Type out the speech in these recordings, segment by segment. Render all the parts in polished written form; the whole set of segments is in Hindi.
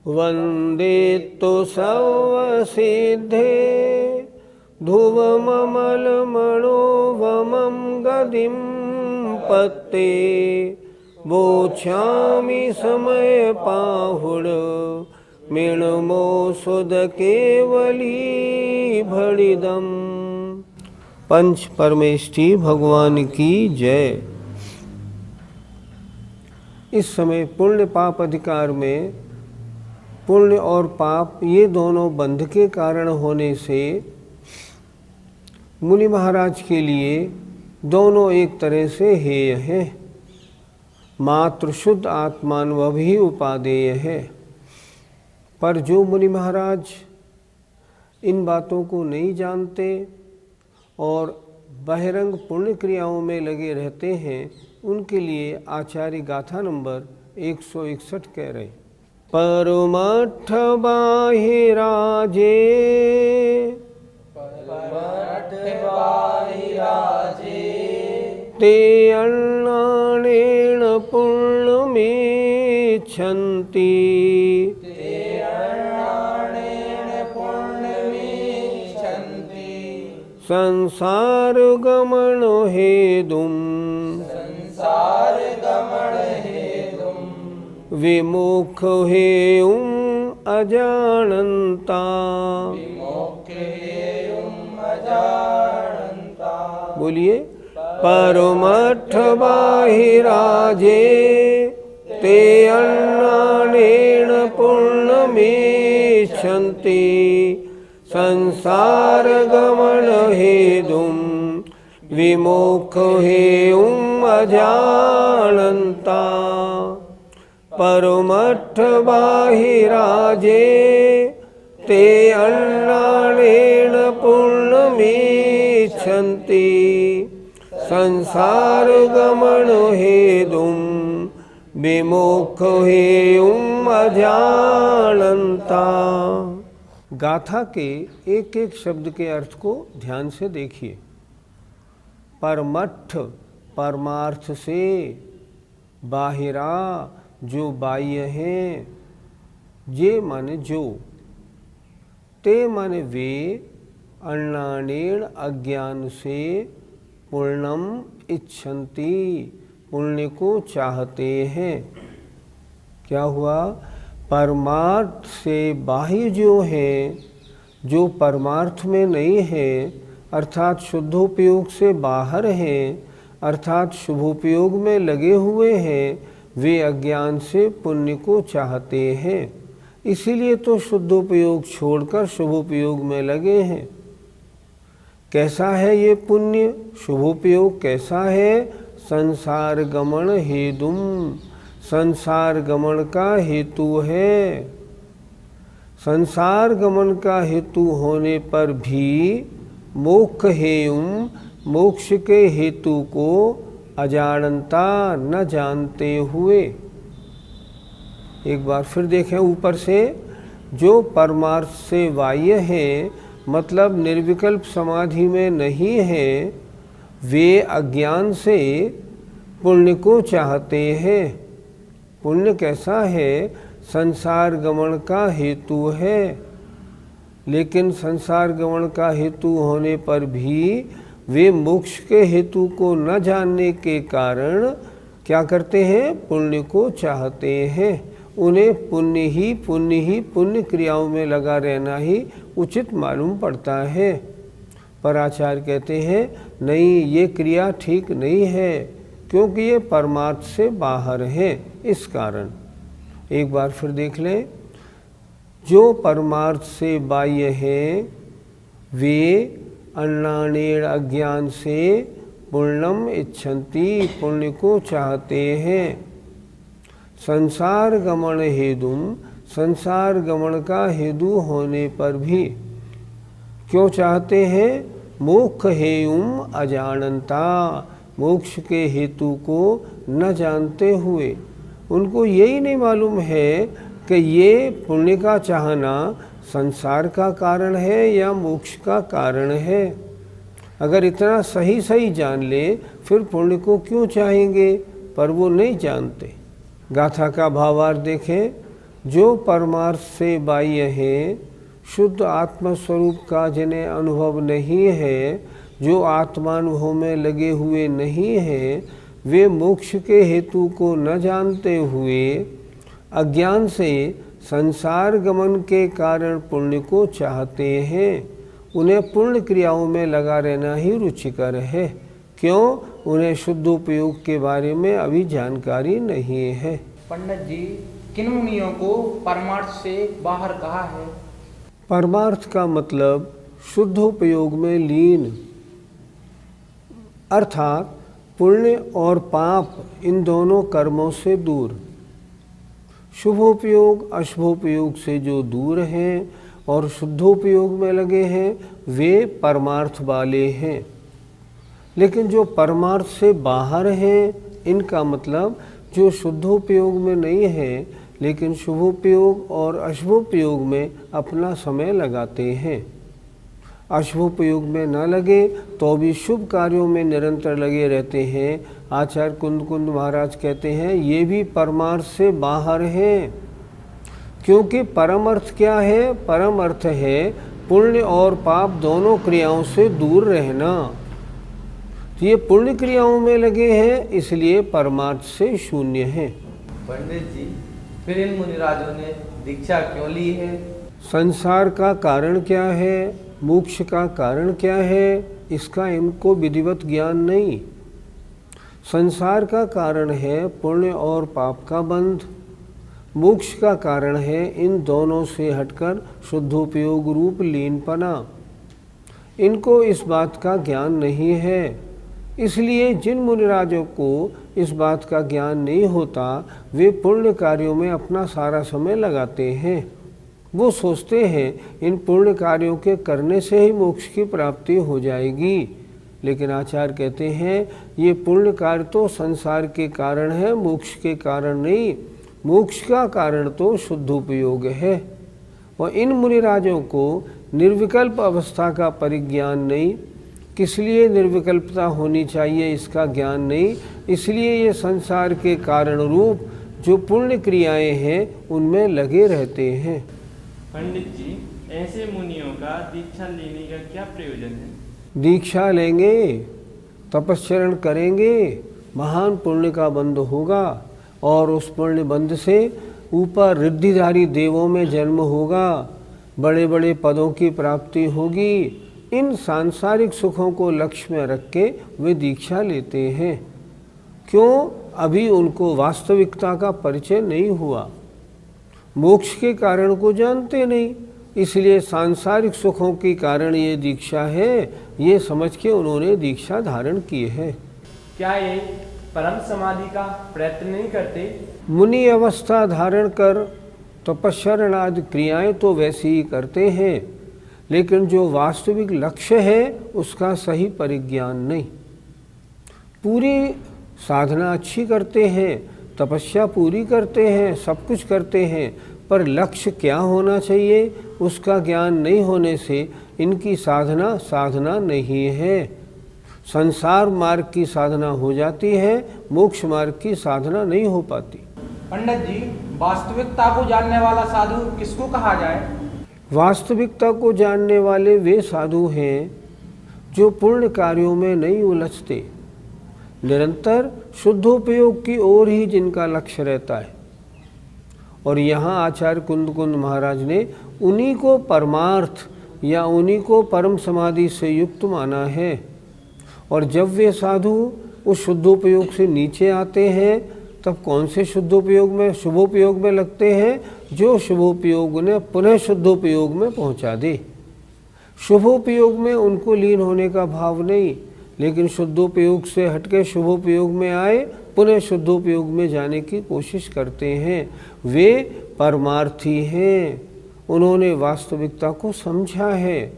वन्दे तु सर्वसिद्धे ध्रुवममलमणोवमं गदिं पत्ते वोच्छामि समयपाहुड मृण्मो सुदकेवली भणिदम्। पंच परमेष्ठी भगवान की जय। इस समय पुण्य पाप अधिकार में पुण्य और पाप ये दोनों बंध के कारण होने से मुनि महाराज के लिए दोनों एक तरह से हेय है। मात्र शुद्ध आत्मानुभव ही उपादेय है। पर जो मुनि महाराज इन बातों को नहीं जानते और बहिरंग पुण्य क्रियाओं में लगे रहते हैं, उनके लिए आचार्य गाथा नंबर 161 कह रहे। परमठ बाहिराजे ते अन्नानेन पुण्यमिच्छन्ति संसार गमन हेतुं विमुख हेयुं अजानन्ता। बोलिए। परमठ बाहिराजे ते अन्नानेन पुण्यमिच्छन्ति संसार गमन हेतुं विमुख हेयुं अजानन्ता। परमठ बाहिराजे ते अन्नानेन पुण्यमिच्छन्ति संसार गमन हेतुं विमुख हेयुं अजानन्ता। गाथा के एक एक शब्द के अर्थ को ध्यान से देखिए। परमठ परमार्थ से, बाहिरा जो बाह्य हैं, जे माने जो, ते माने वे, अन्नानेन अज्ञान से, पुण्यम इच्छन्ति पुण्य को चाहते हैं। क्या हुआ? परमार्थ से बाह्य जो है, जो परमार्थ में नहीं है, अर्थात शुद्धोपयोग से बाहर हैं, अर्थात शुभोपयोग में लगे हुए हैं, वे अज्ञान से पुण्य को चाहते हैं। इसीलिए तो शुद्धोपयोग छोड़कर शुभोपयोग में लगे हैं। कैसा है ये पुण्य? शुभोपयोग कैसा है? संसार गमन हेतुम, संसार गमन का हेतु है। संसार गमन का हेतु होने पर भी मोक्ष हेयुम, मोक्ष के हेतु को अजानता न जानते हुए। एक बार फिर देखें ऊपर से। जो परमार्थ से बाह्य है, मतलब निर्विकल्प समाधि में नहीं है, वे अज्ञान से पुण्य को चाहते हैं। पुण्य कैसा है? संसार गमन का हेतु है। लेकिन संसार गमन का हेतु होने पर भी वे मोक्ष के हेतु को न जानने के कारण क्या करते हैं? पुण्य को चाहते हैं। उन्हें पुण्य क्रियाओं में लगा रहना ही उचित मालूम पड़ता है। पर आचार्य कहते हैं नहीं, ये क्रिया ठीक नहीं है, क्योंकि ये परमार्थ से बाहर है। इस कारण एक बार फिर देख लें। जो परमार्थ से बाह्य हैं, वे अन्नानेन अज्ञान से पुण्यम इच्छन्ति पुण्य को चाहते हैं। संसार गमन हेतुम, संसार गमन का हेतु होने पर भी क्यों चाहते हैं? मोक्ष हेयुम अजानन्ता, मोक्ष के हेतु को न जानते हुए। उनको यही नहीं मालूम है कि ये पुण्य का चाहना संसार का कारण है या मोक्ष का कारण है। अगर इतना सही सही जान ले, फिर पुण्य को क्यों चाहेंगे? पर वो नहीं जानते। गाथा का भावार्थ देखें। जो परमार्थ से बाह्य है, शुद्ध आत्मस्वरूप का जिन्हें अनुभव नहीं है, जो आत्मानुभव में लगे हुए नहीं हैं, वे मोक्ष के हेतु को न जानते हुए अज्ञान से संसार गमन के कारण पुण्य को चाहते हैं। उन्हें पुण्य क्रियाओं में लगा रहना ही रुचिकर है। क्यों? उन्हें शुद्धोपयोग के बारे में अभी जानकारी नहीं है। पंडित जी, किन मुनियों को परमार्थ से बाहर कहा है? परमार्थ का मतलब शुद्धोपयोग में लीन, अर्थात पुण्य और पाप इन दोनों कर्मों से दूर। शुभोपयोग अशुभोपयोग से जो दूर हैं और शुद्धोपयोग में लगे हैं, वे परमार्थ वाले हैं। लेकिन जो परमार्थ से बाहर हैं, इनका मतलब जो शुद्धोपयोग में नहीं है लेकिन शुभोपयोग और अशुभोपयोग में अपना समय लगाते हैं। अशुभोपयोग में न लगे तो भी शुभ कार्यों में निरंतर लगे रहते हैं। आचार्य कुंद महाराज कहते हैं ये भी परमार्थ से बाहर हैं। क्योंकि परम अर्थ क्या है? परम अर्थ है पुण्य और पाप दोनों क्रियाओं से दूर रहना। तो ये पुण्य क्रियाओं में लगे हैं, इसलिए परमार्थ से शून्य है। पंडित जी, फिर इन मुनिराजों ने दीक्षा क्यों ली है? संसार का कारण क्या है, मोक्ष का कारण क्या है, इसका इनको विधिवत ज्ञान नहीं। संसार का कारण है पुण्य और पाप का बंध, मोक्ष का कारण है इन दोनों से हटकर शुद्धोपयोग रूप लीनपना। इनको इस बात का ज्ञान नहीं है। इसलिए जिन मुनिराजों को इस बात का ज्ञान नहीं होता, वे पुण्य कार्यों में अपना सारा समय लगाते हैं। वो सोचते हैं इन पुण्य कार्यों के करने से ही मोक्ष की प्राप्ति हो जाएगी। लेकिन आचार्य कहते हैं ये पुण्य कार्य तो संसार के कारण है, मोक्ष के कारण नहीं। मोक्ष का कारण तो शुद्धोपयोग है। और इन मुनिराजों को निर्विकल्प अवस्था का परिज्ञान नहीं। किस लिए निर्विकल्पता होनी चाहिए इसका ज्ञान नहीं। इसलिए ये संसार के कारण रूप जो पुण्य क्रियाएं हैं उनमें लगे रहते हैं। पंडित जी, ऐसे मुनियों का दीक्षा लेने का क्या प्रयोजन है? दीक्षा लेंगे, तपस्चरण करेंगे, महान पुण्य का बंध होगा और उस पुण्य बंध से ऊपर रिद्धिधारी देवों में जन्म होगा, बड़े बड़े पदों की प्राप्ति होगी। इन सांसारिक सुखों को लक्ष्य में रख के वे दीक्षा लेते हैं। क्यों? अभी उनको वास्तविकता का परिचय नहीं हुआ, मोक्ष के कारण को जानते नहीं। इसलिए सांसारिक सुखों के कारण ये दीक्षा है, ये समझ के उन्होंने दीक्षा धारण की है। क्या ये परम समाधि का प्रयत्न नहीं करते? मुनि अवस्था धारण कर तपस्चरण आदि क्रियाएं तो वैसे ही करते हैं, लेकिन जो वास्तविक लक्ष्य है उसका सही परिज्ञान नहीं। पूरी साधना अच्छी करते हैं, तपस्या पूरी करते हैं, सब कुछ करते हैं, पर लक्ष्य क्या होना चाहिए उसका ज्ञान नहीं होने से इनकी साधना नहीं है। संसार मार्ग की साधना हो जाती है, मोक्ष मार्ग की साधना नहीं हो पाती। पंडित जी, वास्तविकता को जानने वाला साधु किसको कहा जाए? वास्तविकता को जानने वाले वे साधु हैं जो पुण्य कार्यों में नहीं उलझते, निरंतर शुद्धोपयोग की ओर ही जिनका लक्ष्य रहता है। और यहाँ आचार्य कुंद महाराज ने उन्हीं को परमार्थ या उन्हीं को परम समाधि से युक्त माना है। और जब वे साधु उस शुद्धोपयोग से नीचे आते हैं तब कौन से शुद्धोपयोग में, शुभोपयोग में लगते हैं? जो शुभोपयोग ने पुनः शुद्धोपयोग में पहुंचा दे। शुभोपयोग में उनको लीन होने का भाव नहीं, लेकिन शुद्धोपयोग से हटके शुभोपयोग में आए, पुनः शुद्धोपयोग में जाने की कोशिश करते हैं। वे परमार्थी हैं। उन्होंने वास्तविकता को समझा है,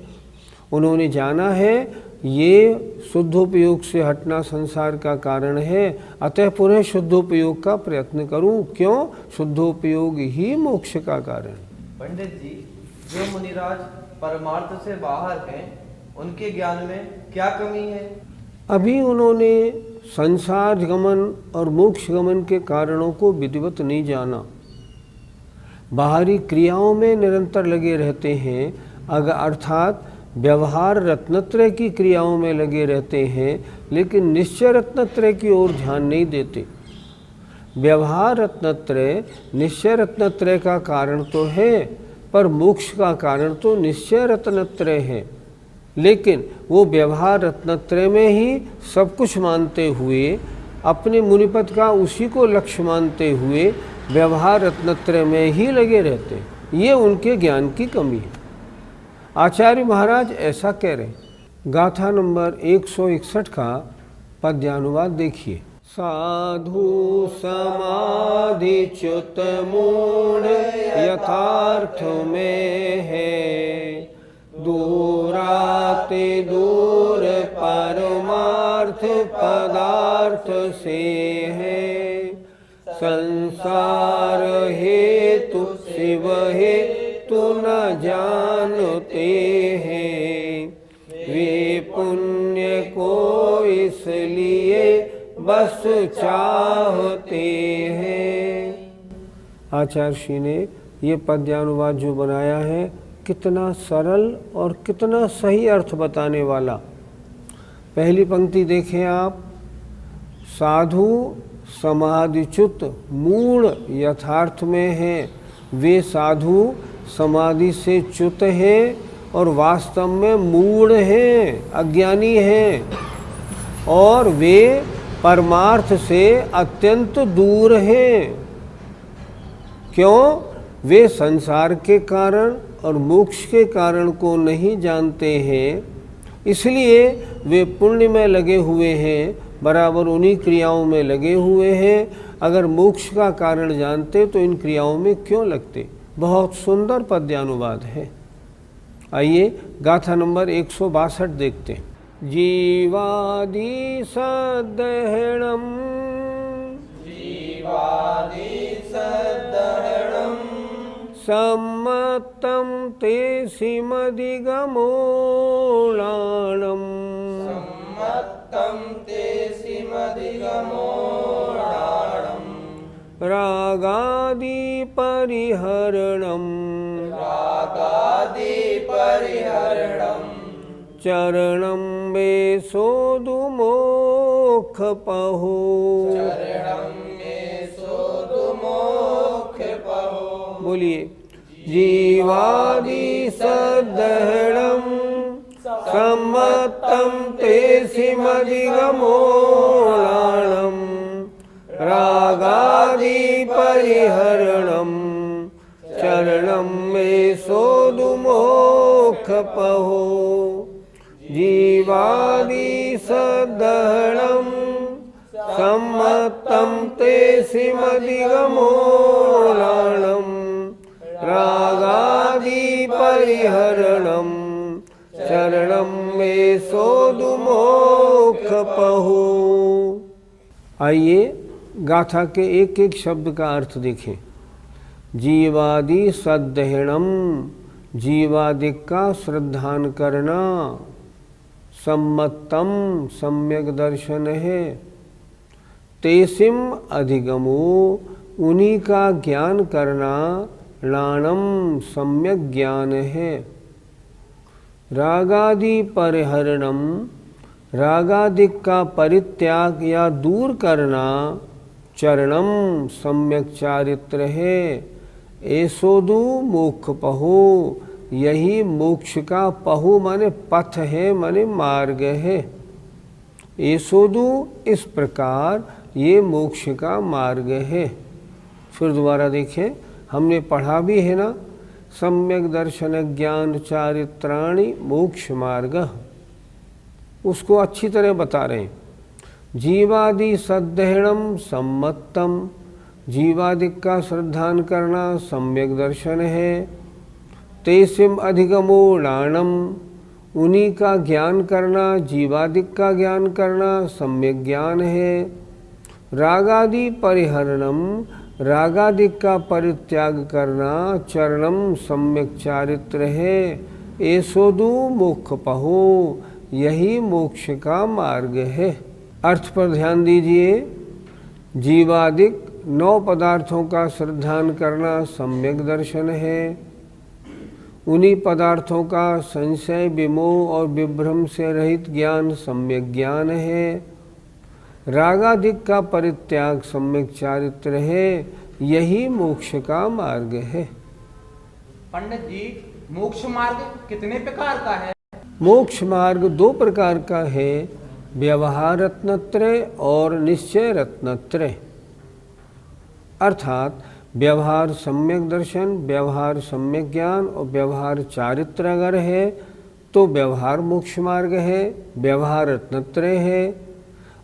उन्होंने जाना है ये शुद्धोपयोग से हटना संसार का कारण है, अतः पुनः शुद्धोपयोग का प्रयत्न करूं। क्यों? शुद्धोपयोग ही मोक्ष का कारण। पंडित जी, जो मुनिराज परमार्थ से बाहर हैं, उनके ज्ञान में क्या कमी है? अभी उन्होंने संसार गमन और मोक्ष गमन के कारणों को विधिवत नहीं जाना। बाहरी क्रियाओं में निरंतर लगे रहते हैं, अगर अर्थात व्यवहार रत्नत्रय की क्रियाओं में लगे रहते हैं, लेकिन निश्चय रत्नत्रय की ओर ध्यान नहीं देते। व्यवहार रत्नत्रय निश्चय रत्नत्रय का कारण तो है, पर मोक्ष का कारण तो निश्चय रत्नत्रय है। लेकिन वो व्यवहार रत्नत्रय में ही सब कुछ मानते हुए, अपने मुनिपद का उसी को लक्ष्य मानते हुए व्यवहार रत्नत्रय में ही लगे रहते। ये उनके ज्ञान की कमी है। आचार्य महाराज ऐसा कह रहे हैं। गाथा नंबर 161 का पद्यानुवाद देखिए। साधु समाधि च्युत मूढ़ यथार्थ में है, दूराते दूर परमार्थ पदार्थ से है। संसार हेतु शिव हेतु न जानते हैं, वे पुण्य को इसलिए बस चाहते हैं। आचार्य श्री ने ये पद्यानुवाद जो बनाया है, कितना सरल और कितना सही अर्थ बताने वाला। पहली पंक्ति देखें आप, साधु समाधिच्युत मूढ़ यथार्थ में हैं। वे साधु समाधि से च्युत हैं और वास्तव में मूढ़ हैं, अज्ञानी हैं, और वे परमार्थ से अत्यंत दूर हैं। क्यों? वे संसार के कारण और मोक्ष के कारण को नहीं जानते हैं, इसलिए वे पुण्य में लगे हुए हैं, बराबर उन्हीं क्रियाओं में लगे हुए हैं। अगर मोक्ष का कारण जानते तो इन क्रियाओं में क्यों लगते। बहुत सुंदर पद्यानुवाद है। आइए गाथा नंबर 162 देखते हैं। जीवादि सदहणम सम्मतम ते सिमधिगमोलाणम रागादि परिहरणम चरणम मे सोदुमोक्ष पहो। बोलिए। जीवादि सदहणम सम्मतम ते सिमधिगमोलाणम रागादि परिहरणम चरणम मे सोदुमोक्ष पहो। जीवादि सदहणम सम्मतम ते सिमधिगमोलाणम रागादि परिहरणम चरणम मे सोदुमोक्ष पहो। आइए गाथा के एक एक शब्द का अर्थ देखें। जीवादि सदहणम, जीवादि का श्रद्धान करना। सम्मतम, सम्यक दर्शन है। तेसिम अधिगमो, उन्हीं का ज्ञान करना। लाणम, सम्यक ज्ञान है। रागादि परिहरणम, रागादिक का परित्याग या दूर करना। चरणम, सम्यक चारित्र है। एसोदु मोक्ष पहो, यही मोक्ष का पहु माने पथ है, माने मार्ग है। एसोदु, इस प्रकार ये मोक्ष का मार्ग है। फिर दोबारा देखें, हमने पढ़ा भी है ना, सम्यक दर्शन ज्ञान चारित्राणि मोक्ष मार्ग, उसको अच्छी तरह बता रहे हैं। जीवादि सदहणम सम्मतम, जीवादि का श्रद्धान करना सम्यक दर्शन है। तेसिम अधिगमो लाणम, उन्हीं का ज्ञान करना, जीवादिक का ज्ञान करना सम्यक ज्ञान है। रागादि परिहरणम, रागादिक का परित्याग करना। चरणम, सम्यक चारित्र है। एसोदु मोक्ष पहो, यही मोक्ष का मार्ग है। अर्थ पर ध्यान दीजिए। जीवादिक 9 पदार्थों का श्रद्धान करना सम्यक दर्शन है। उन्हीं पदार्थों का संशय, विमोह और विभ्रम से रहित ज्ञान सम्यक ज्ञान है। रागादिक का परित्याग सम्यक चारित्र है। यही मोक्ष का मार्ग है। पंडित जी, मोक्ष मार्ग कितने प्रकार का है? मोक्ष मार्ग 2 प्रकार का है, व्यवहार रत्नत्रय और निश्चय रत्नत्रय। अर्थात व्यवहार सम्यक दर्शन, व्यवहार सम्यक ज्ञान और व्यवहार चारित्र अगर है तो व्यवहार मोक्ष मार्ग है, व्यवहार रत्नत्रय है।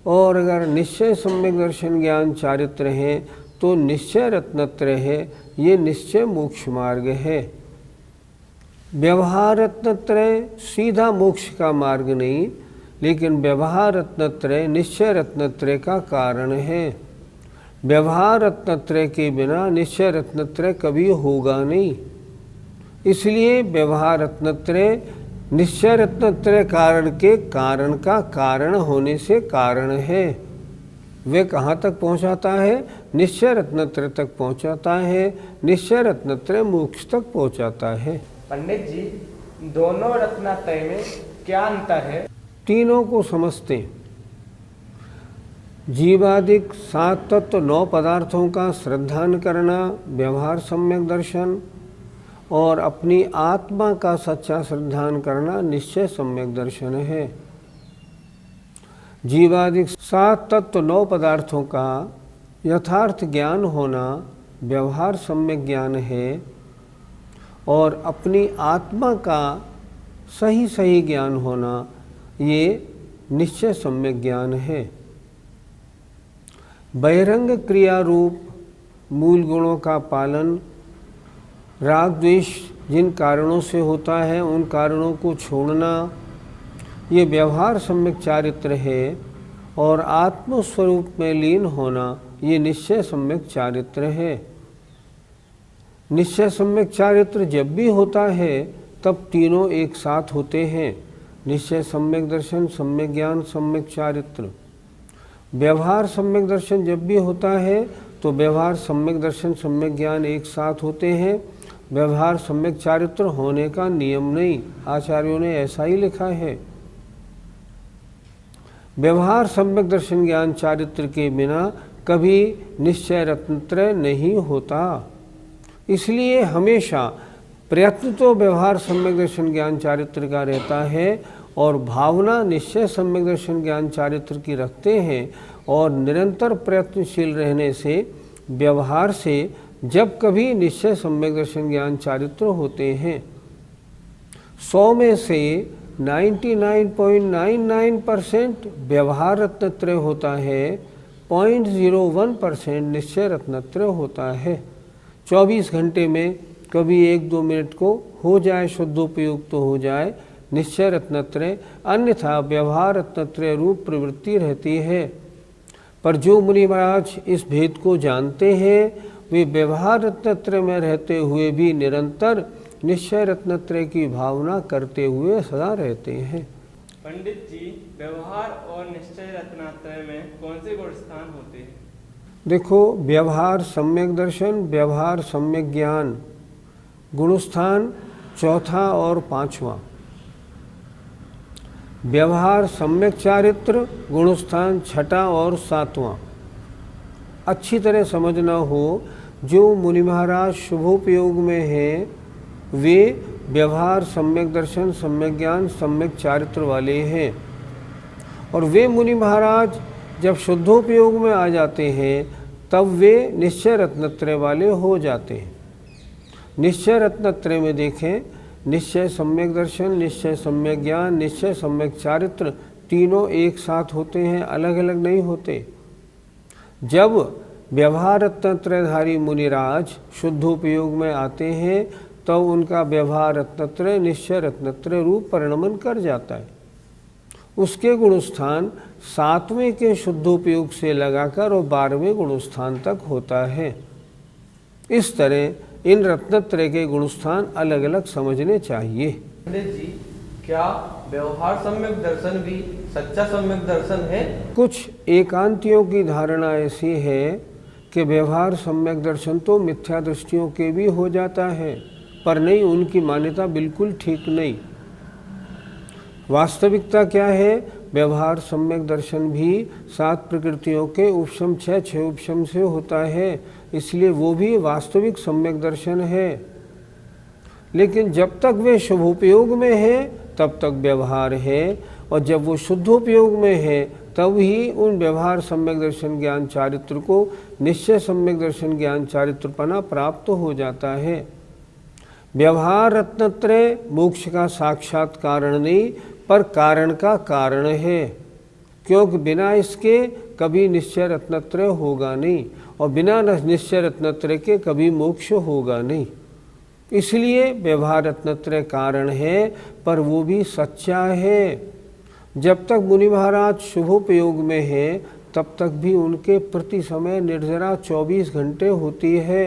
और अगर निश्चय सम्यक दर्शन ज्ञान चारित्र है तो निश्चय रत्नत्रय है। ये निश्चय मोक्ष मार्ग है। व्यवहार रत्नत्रय सीधा मोक्ष का मार्ग नहीं, लेकिन व्यवहार रत्नत्रय निश्चय रत्नत्रय का कारण है। व्यवहार रत्नत्रय के बिना निश्चय रत्नत्रय कभी होगा नहीं। इसलिए व्यवहार रत्नत्रय निश्चय रत्नत्रय कारण के कारण का कारण होने से कारण है। वे कहाँ तक पहुँचाता है? निश्चय रत्नत्रय तक पहुँचाता है। निश्चय रत्नत्रय मोक्ष तक पहुँचाता है। पंडित जी, दोनों रत्नत्रय में क्या अंतर है? तीनों को समझते हैं। जीवादिक 7 तत्व 9 पदार्थों का श्रद्धान करना व्यवहार सम्यक दर्शन और अपनी आत्मा का सच्चा श्रद्धान करना निश्चय सम्यक दर्शन है। जीवादिक 7 तत्व 9 पदार्थों का यथार्थ ज्ञान होना व्यवहार सम्यक ज्ञान है और अपनी आत्मा का सही ज्ञान होना ये निश्चय सम्यक ज्ञान है। बहिरंग क्रिया रूप मूल गुणों का पालन, राग द्वेष जिन कारणों से होता है उन कारणों को छोड़ना, ये व्यवहार सम्यक चारित्र है। और आत्मस्वरूप में लीन होना ये निश्चय सम्यक चारित्र है। निश्चय सम्यक चारित्र जब भी होता है तब तीनों एक साथ होते हैं, निश्चय सम्यक दर्शन, सम्यक ज्ञान, सम्यक चारित्र। व्यवहार सम्यक दर्शन जब भी होता है तो व्यवहार सम्यक दर्शन, सम्यक ज्ञान एक साथ होते हैं। व्यवहार सम्यक चारित्र होने का नियम नहीं, आचार्यों ने ऐसा ही लिखा है। व्यवहार सम्यक दर्शन ज्ञान चारित्र के बिना कभी निश्चय रत्नत्रय नहीं होता। इसलिए हमेशा प्रयत्न तो व्यवहार सम्यक दर्शन ज्ञान चारित्र का रहता है और भावना निश्चय सम्यक दर्शन ज्ञान चारित्र की रखते हैं। और निरंतर प्रयत्नशील रहने से व्यवहार से जब कभी निश्चय सम्यक दर्शन ज्ञान चारित्र होते हैं। 100 में से 99.99% व्यवहार रत्नत्रय होता है, 0.01% निश्चय रत्नत्रय होता है। 24 घंटे में कभी 1-2 मिनट को हो जाए शुद्धोपयोग तो हो जाए निश्चय रत्नत्रय, अन्यथा व्यवहार रत्नत्रय रूप प्रवृत्ति रहती है। पर जो मुनि महाराज इस भेद को जानते हैं वे व्यवहार रत्नत्रय में रहते हुए भी निरंतर निश्चय रत्नत्रय की भावना करते हुए सदा रहते हैं। पंडित जी, व्यवहार और निश्चय रत्नत्रय में कौन से गुण स्थान होते हैं? देखो, व्यवहार सम्यक दर्शन, व्यवहार सम्यक ज्ञान गुणस्थान चौथा और 5वां। व्यवहार सम्यक चारित्र गुणस्थान 6ठा और 7वां। अच्छी तरह समझना हो, जो मुनि महाराज शुभोपयोग में हैं वे व्यवहार सम्यक दर्शन, सम्यक ज्ञान, सम्यक चारित्र वाले हैं। और वे मुनि महाराज जब शुद्धोपयोग में आ जाते हैं तब वे निश्चय रत्नत्रय वाले हो जाते हैं। निश्चय रत्नत्रय में देखें, निश्चय सम्यक दर्शन, निश्चय सम्यक ज्ञान, निश्चय सम्यक चारित्र तीनों एक साथ होते हैं, अलग अलग नहीं होते। जब व्यवहार रत्नत्रयधारी मुनिराज शुद्धोपयोग में आते हैं तो उनका व्यवहार रत्नत्रय निश्चय रत्नत्रय रूप परिणमन कर जाता है। उसके गुणस्थान 7वें के शुद्धोपयोग से लगाकर और 12वें गुणस्थान तक होता है। इस तरह इन रत्नत्रय के गुणस्थान अलग अलग समझने चाहिए। पंडित जी, क्या व्यवहार सम्यक दर्शन भी सच्चा सम्यक दर्शन है? कुछ एकांतियों की धारणा ऐसी है कि व्यवहार सम्यक दर्शन तो मिथ्या दृष्टियों के भी हो जाता है, पर नहीं, उनकी मान्यता बिल्कुल ठीक नहीं। वास्तविकता क्या है? व्यवहार सम्यक दर्शन भी 7 प्रकृतियों के उपशम 6 उपशम से होता है, इसलिए वो भी वास्तविक सम्यक दर्शन है। लेकिन जब तक वे शुभोपयोग में है तब तक व्यवहार है, और जब वो शुद्धोपयोग में है तब ही उन व्यवहार सम्यक दर्शन ज्ञान चारित्र को निश्चय सम्यक दर्शन ज्ञान चारित्रपना प्राप्त हो जाता है। व्यवहार रत्नत्रय मोक्ष का साक्षात कारण नहीं, पर कारण का कारण है, क्योंकि बिना इसके कभी निश्चय रत्नत्रय होगा नहीं, और बिना निश्चय रत्नत्रय के कभी मोक्ष होगा नहीं। इसलिए व्यवहार रत्नत्रय कारण है, पर वो भी सच्चा है। जब तक मुनि महाराज शुभोपयोग में है तब तक भी उनके प्रति समय निर्जरा 24 घंटे होती है।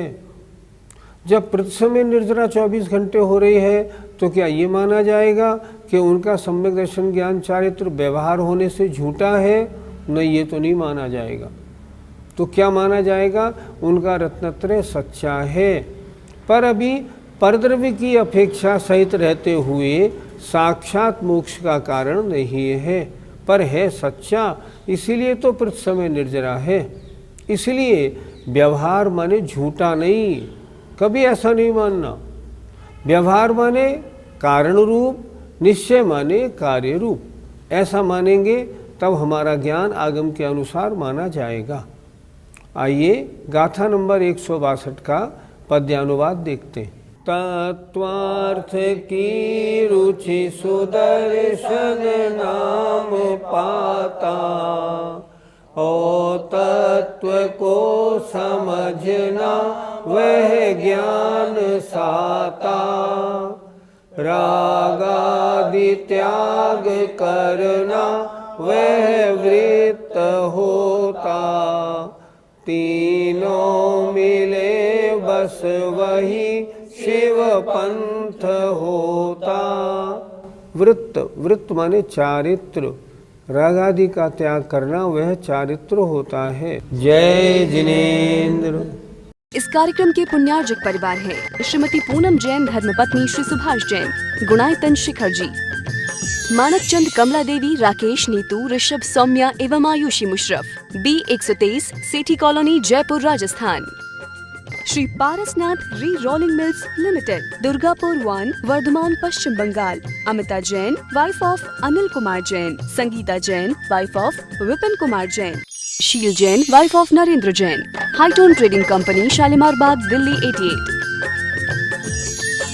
जब प्रति समय निर्जरा 24 घंटे हो रही है तो क्या ये माना जाएगा कि उनका सम्यक दर्शन ज्ञान चारित्र व्यवहार होने से झूठा है? नहीं, ये तो नहीं माना जाएगा। तो क्या माना जाएगा? उनका रत्नत्रय सच्चा है, पर अभी परद्रव्य की अपेक्षा सहित रहते हुए साक्षात मोक्ष का कारण नहीं है, पर है सच्चा, इसीलिए तो प्रति समय निर्जरा है। इसलिए व्यवहार माने झूठा नहीं, कभी ऐसा नहीं मानना। व्यवहार माने कारण रूप, निश्चय माने कार्य रूप। ऐसा मानेंगे तब हमारा ज्ञान आगम के अनुसार माना जाएगा। आइए गाथा नंबर 162 का पद्यानुवाद देखते हैं। तत्वार्थ की रुचि सुदर्शन नाम पाता, ओ तत्व को समझना वह ज्ञान साता। रागादि त्याग करना वह वृत्त होता, तीनों मिले बस वही शिव पंथ होता। वृत्त, वृत्त माने चारित्र, रागादि का त्याग करना वह चारित्र होता है। जय जिनेन्द्र। इस कार्यक्रम के पुण्यार्जक परिवार है श्रीमती पूनम जैन, धर्मपत्नी श्री सुभाष जैन, गुणायतन शिखर जी, मानक चंद, कमला देवी, राकेश, नीतू, ऋषभ, सौम्या एवं Ayushi Musharaf, B123, Sethi colony, Jaipur, Rajasthan. Shri Parasnath re rolling mills limited, Durgapur 1, Bardhaman, Paschim Bengal. Amita Jain, wife of Anil Kumar Jain. Sangeeta Jain, wife of Vipin Kumar Jain. Sheel Jain, wife of Narendra Jain. Hightone trading company, Shalimar Bagh, Delhi 88।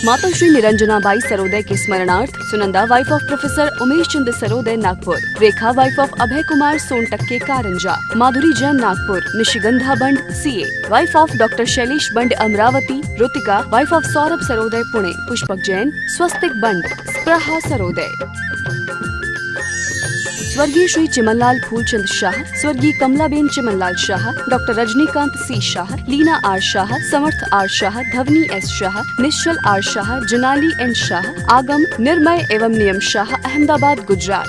माता श्री निरंजना बाई सरोदय के स्मरणार्थ Sunanda, wife of professor Umesh Chandra Sarodaya, Nagpur. Rekha, wife of Abhay Kumar Sontakke, Karanja. Madhuri Jain, Nagpur. Nishigandha Band, CA, wife of doctor Shailesh Band, Amravati. Rutika, wife of Saurabh Sarodaya, Pune. Pushpak Jain, Swastik Band, Spraha Sarodaya. स्वर्गीय श्री चिमनलाल फूलचंद शाह, स्वर्गीय Kamlaben Chimanlal Shah, doctor Rajnikant C Shah, Leena R Shah, Samarth R Shah, Dhvani S Shah, Nishchal R Shah, Janali N Shah, Aagam, Nirmay एवं नियम शाह, अहमदाबाद, गुजरात।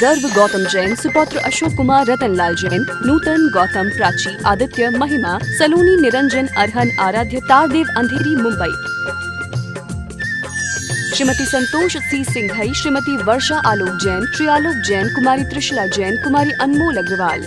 गर्व गौतम जैन, सुपौत्र अशोक कुमार, रतनलाल जैन, नूतन, गौतम, प्राची, आदित्य, महिमा, सलोनी, निरंजन, अरहन, आराध्य, तारदेव, अंधेरी, मुंबई। श्रीमती संतोष C सिंघई, श्रीमती वर्षा आलोक जैन, श्री आलोक जैन, कुमारी त्रिशला जैन, कुमारी अनमोल अग्रवाल।